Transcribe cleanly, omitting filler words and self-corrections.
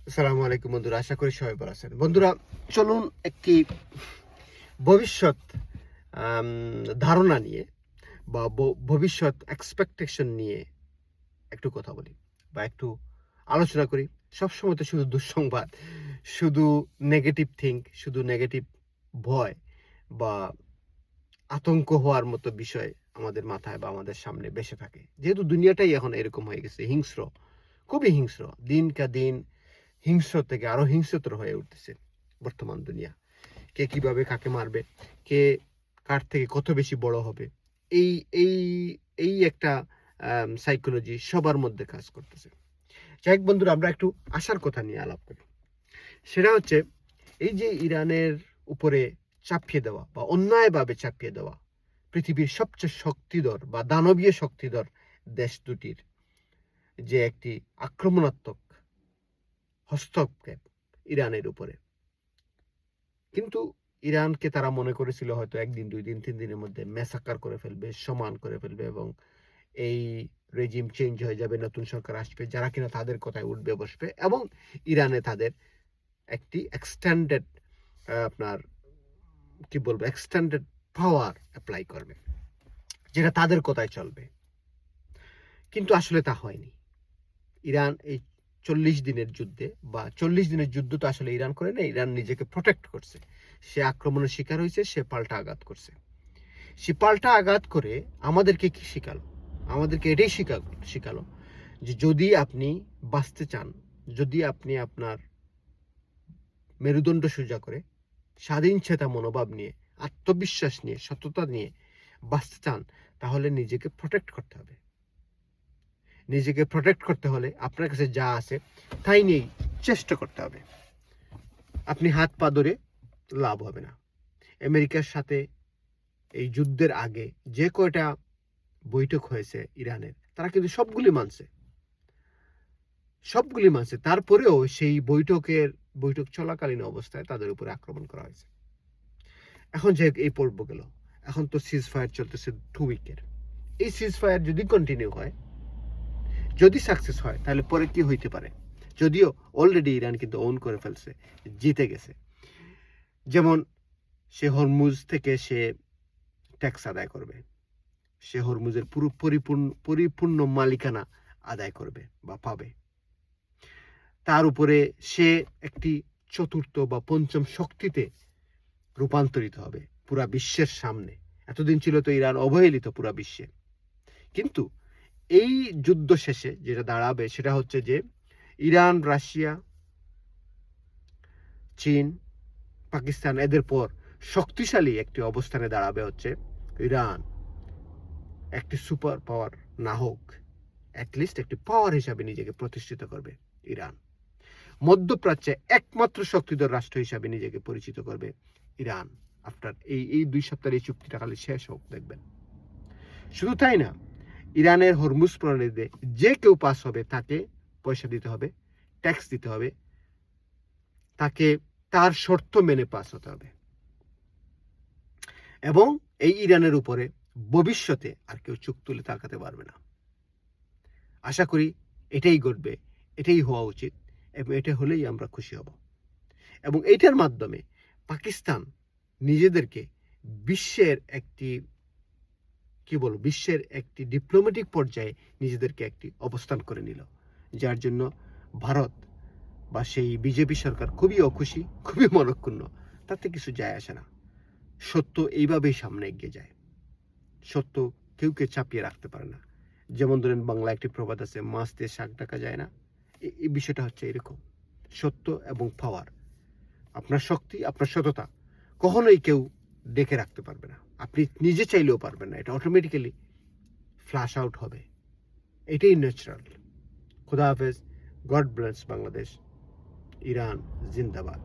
আসসালামু আলাইকুম বন্ধুরা, আশা করি সবাই ভালো আছেন। বন্ধুরা, চলুন একটি ভবিষ্যৎ ধারণা নিয়ে বা ভবিষ্যৎ এক্সপেকটেশন নিয়ে একটু কথা বলি বা একটু আলোচনা করি। সবসময় তো শুধু দুঃসংবাদ, শুধু নেগেটিভ থিঙ্ক, শুধু নেগেটিভ ভয় বা আতঙ্ক হওয়ার মতো বিষয় আমাদের মাথায় বা আমাদের সামনে ভেসে থাকে। যেহেতু দুনিয়াটাই এখন এরকম হয়ে গেছে, হিংস্র, খুবই হিংস্র। দিনকা দিন হিংস্র থেকে আরো হিংস্রতর হয়ে উঠতেছে বর্তমান দুনিয়া। কে কিভাবে কাকে মারবে, কে কার থেকে কত বেশি বড় হবে, এই এই এই একটা সাইকোলজি সবার মধ্যে কাজ করতেছে। যাই হোক বন্ধুরা, আমরা একটু আশার কথা নিয়ে আলাপ করি। সেটা হচ্ছে এই যে ইরানের উপরে চাপিয়ে দেওয়া বা অন্যায়ভাবে চাপিয়ে দেওয়া পৃথিবীর সবচেয়ে শক্তিধর বা দানবীয় শক্তিধর দেশ দুটির যে একটি আক্রমণাত্মক হস্তক্ষেপ ইরানের উপরে। কিন্তু ইরানকে তারা মনে করেছিল হয়তো একদিন, 2 দিন, 3 দিনের মধ্যে ম্যাসাকার করে ফেলবে, সমান করে ফেলবে এবং এই রেজিম চেঞ্জ হয়ে যাবে, নতুন সরকার আসবে যারা কিনা তাদের কথায় উঠবে বসবে এবং ইরানে তাদের একটি এক্সটেন্ডেড আপনার কি বলবো এক্সটেন্ডেড পাওয়ার অ্যাপ্লাই করবে, যেটা তাদের কথায় চলবে। কিন্তু আসলে তা হয়নি। ইরান এই 40 দিনের যুদ্ধে বা 40 দিনের যুদ্ধ তো আসলে ইরান করে না, ইরান নিজেকে প্রোটেক্ট করছে। সে আক্রমণের শিকার হয়েছে, সে পাল্টা আঘাত করছে। সে পাল্টা আঘাত করে আমাদেরকে কি শিখালো? আমাদেরকে এটাই শিখালো যে যদি আপনি বাঁচতে চান, যদি আপনি আপনার মেরুদণ্ড সোজা করে স্বাধীন চেতা মনোভাব নিয়ে, আত্মবিশ্বাস নিয়ে, সততা নিয়ে বাঁচতে চান, তাহলে নিজেকে প্রোটেক্ট করতে হবে। নিজেকে প্রোটেক্ট করতে হলে আপনার কাছে যা আছে তাই নিয়েই চেষ্টা করতে হবে। আপনি হাত পা ধরে লাভ হবে না। আমেরিকার সাথে এই যুদ্ধের আগে যে কয়টা বৈঠক হয়েছে ইরানের, তারা কিন্তু সবগুলি মানছে। তারপরেও সেই বৈঠক চলাকালীন অবস্থায় তাদের উপরে আক্রমণ করা হয়েছে। এখন যে এই পর্ব গেল, এখন তো সিজ ফায়ার চলতেছে 2 উইকের। এই সিজ ফায়ার যদি কন্টিনিউ হয়, যদি সাকসেস হয়, তাহলে পরে কি হইতে পারে? যদিও অলরেডি ইরান কিন্তু ওন করে ফেলছে, জিতে গেছে। যেমন সে হরমুজ থেকে সে ট্যাক্স আদায় করবে, সে হরমুজের পরিপূর্ণ মালিকানা আদায় করবে বা পাবে। তার উপরে সে একটি চতুর্থ বা পঞ্চম শক্তিতে রূপান্তরিত হবে পুরা বিশ্বের সামনে। এতদিন ছিল তো ইরান অবহেলিত পুরা বিশ্বে। কিন্তু এই যুদ্ধ শেষে যেটা দাঁড়াবে সেটা হচ্ছে যে ইরান, রাশিয়া, চীন, পাকিস্তান এদের পর শক্তিশালী একটি অবস্থানে দাঁড়াবে হচ্ছে ইরান। একটি সুপার পাওয়ার না হোক, অ্যাটলিস্ট একটি পাওয়ার হিসাবে নিজেকে প্রতিষ্ঠিত করবে ইরান। মধ্যপ্রাচ্যে একমাত্র শক্তিধর রাষ্ট্র হিসাবে নিজেকে পরিচিত করবে ইরান আফটার এই 2 সপ্তাহের এই চুক্তিটা খালি শেষ হোক, দেখবেন। শুধু তাই না, ইরানের হরমুজ প্রণালীতে যে কেউ পাস হবে তাকে পয়সা দিতে হবে, ট্যাক্স দিতে হবে, তাকে তার শর্ত মেনে পাস হতে হবে এবং এই ইরানের উপরে ভবিষ্যতে আর কেউ চোখ তুলে তাকাতে পারবে না। আশা করি এটাই ঘটবে, এটাই হওয়া উচিত এবং এটা হলেই আমরা খুশি হব। এবং এইটার মাধ্যমে পাকিস্তান নিজেদেরকে বিশ্বের একটি বিশ্বের একটি ডিপ্লোম্যাটিক পর্যায়ে নিজেদেরকে একটি অবস্থান করে নিল, যার জন্য ভারত বা সেই বিজেপি সরকার খুবই অখুশি, খুবই মনক্ষুণ্ণ। তাতে কিছু যায় আসে না। সত্য এইভাবেই সামনে এগিয়ে যায়। সত্য কেউকে চাপিয়ে রাখতে পারে না। যেমন ধরেন বাংলা একটি প্রবাদ আছে, মাছ দিয়ে শাক ঢাকা যায় না। এই বিষয়টা হচ্ছে এরকম। সত্য এবং পাওয়ার, আপনার শক্তি, আপনার সততা কখনোই কেউ ডেকে রাখতে পারবে না। আপনি নিজে চাইলেও পারবেন না। এটা অটোমেটিক্যালি ফ্ল্যাশ আউট হবে। এটাই ন্যাচারাল। খুদা হাফেজ। God bless Bangladesh. ইরান জিন্দাবাদ।